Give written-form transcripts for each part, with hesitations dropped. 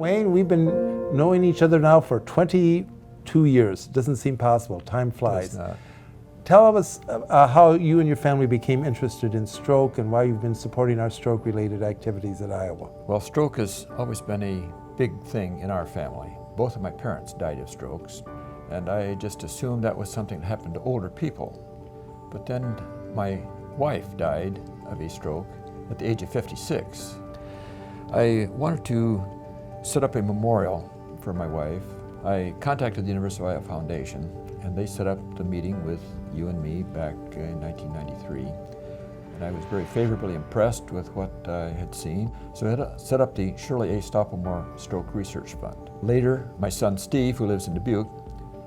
Wayne, we've been knowing each other now for 22 years. Doesn't seem possible. Time flies. Tell us how you and your family became interested in stroke and why you've been supporting our stroke-related activities at Iowa. Well, stroke has always been a big thing in our family. Both of my parents died of strokes, and I just assumed that was something that happened to older people. But then my wife died of a stroke at the age of 56. I wanted to set up a memorial for my wife. I contacted the University of Iowa Foundation, and they set up the meeting with you and me back in 1993. And I was very favorably impressed with what I had seen. So I had set up the Shirley A. Stoppelmoor Stroke Research Fund. Later, my son Steve, who lives in Dubuque,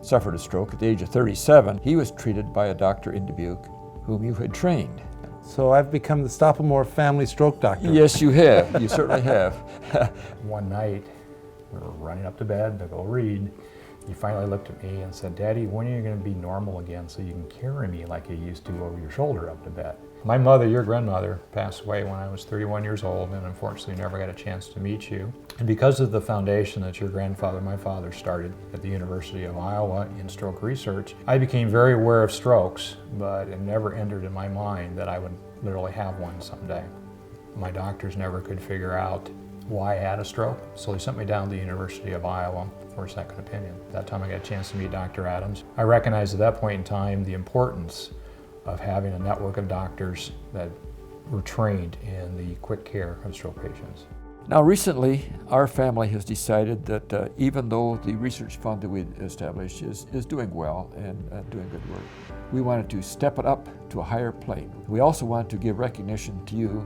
suffered a stroke at the age of 37. He was treated by a doctor in Dubuque whom you had trained. So I've become the Stoppelmoor family stroke doctor. Yes, you have. You certainly have. One night, we were running up to bed to go read. He finally looked at me and said, "Daddy, when are you going to be normal again so you can carry me like you used to over your shoulder up to bed?" My mother, your grandmother, passed away when I was 31 years old and unfortunately never got a chance to meet you. And because of the foundation that your grandfather, my father, started at the University of Iowa in stroke research, I became very aware of strokes, but it never entered in my mind that I would literally have one someday. My doctors never could figure out why I had a stroke, so they sent me down to the University of Iowa for a second opinion. At that time I got a chance to meet Dr. Adams. I recognized at that point in time the importance of having a network of doctors that were trained in the quick care of stroke patients. Now recently, our family has decided that even though the research fund that we established is doing well and doing good work, we wanted to step it up to a higher plane. We also want to give recognition to you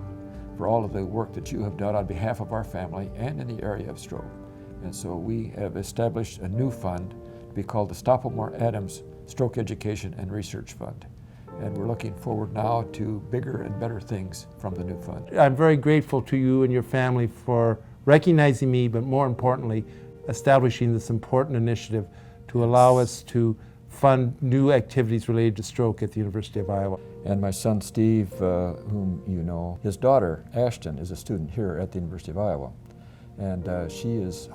for all of the work that you have done on behalf of our family and in the area of stroke. And so we have established a new fund to be called the Stoppelmoor Adams Stroke Education and Research Fund. And we're looking forward now to bigger and better things from the new fund. I'm very grateful to you and your family for recognizing me, but more importantly, establishing this important initiative to allow us to fund new activities related to stroke at the University of Iowa. And my son Steve, whom you know, his daughter Ashton is a student here at the University of Iowa. And she is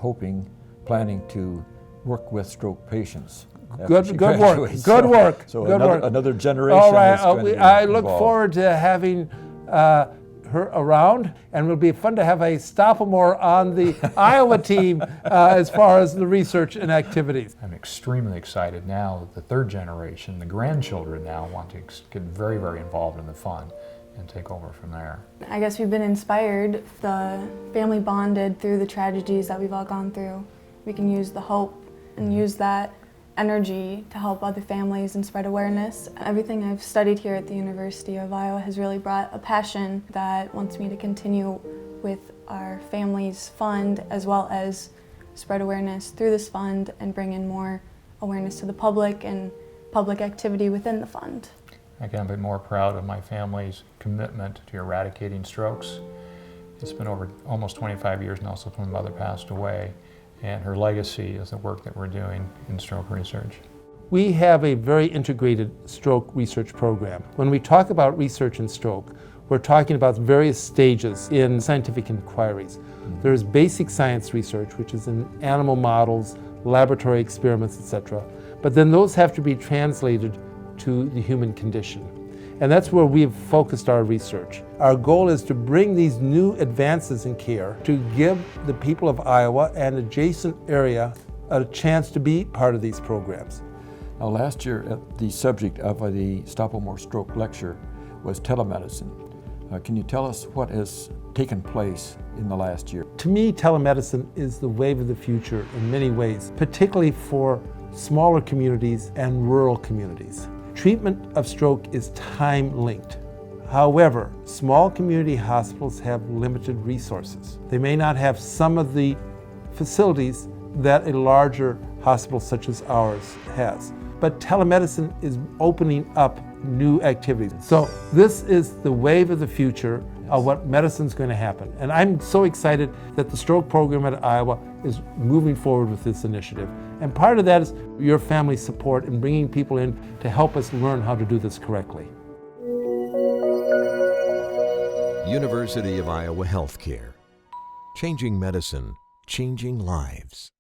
planning to work with stroke patients. Good work. Good work. So good another generation. All right. Is going to be I look involved. forward to having her around, and it'll be fun to have a Stoppelmoor on the Iowa team as far as the research and activities. I'm extremely excited now that the third generation, the grandchildren now, want to get very, very involved in the fund and take over from there. I guess we've been inspired. The family bonded through the tragedies that we've all gone through. We can use the hope and use that energy to help other families and spread awareness. Everything I've studied here at the University of Iowa has really brought a passion that wants me to continue with our family's fund, as well as spread awareness through this fund and bring in more awareness to the public and public activity within the fund. I can't be more proud of my family's commitment to eradicating strokes. It's been over almost 25 years now since my mother passed away, and her legacy is the work that we're doing in stroke research. We have a very integrated stroke research program. When we talk about research in stroke, we're talking about various stages in scientific inquiries. There's basic science research, which is in animal models, laboratory experiments, etc. But then those have to be translated to the human condition. And that's where we've focused our research. Our goal is to bring these new advances in care to give the people of Iowa and adjacent area a chance to be part of these programs. Now last year, the subject of the Stoppelmoor Stroke Lecture was telemedicine. Can you tell us what has taken place in the last year? To me, telemedicine is the wave of the future in many ways, particularly for smaller communities and rural communities. Treatment of stroke is time-linked. However, small community hospitals have limited resources. They may not have some of the facilities that a larger hospital such as ours has. But telemedicine is opening up new activities. So this is the wave of the future of what medicine's going to happen. And I'm so excited that the stroke program at Iowa is moving forward with this initiative. And part of that is your family's support in bringing people in to help us learn how to do this correctly. University of Iowa Healthcare. Changing medicine, changing lives.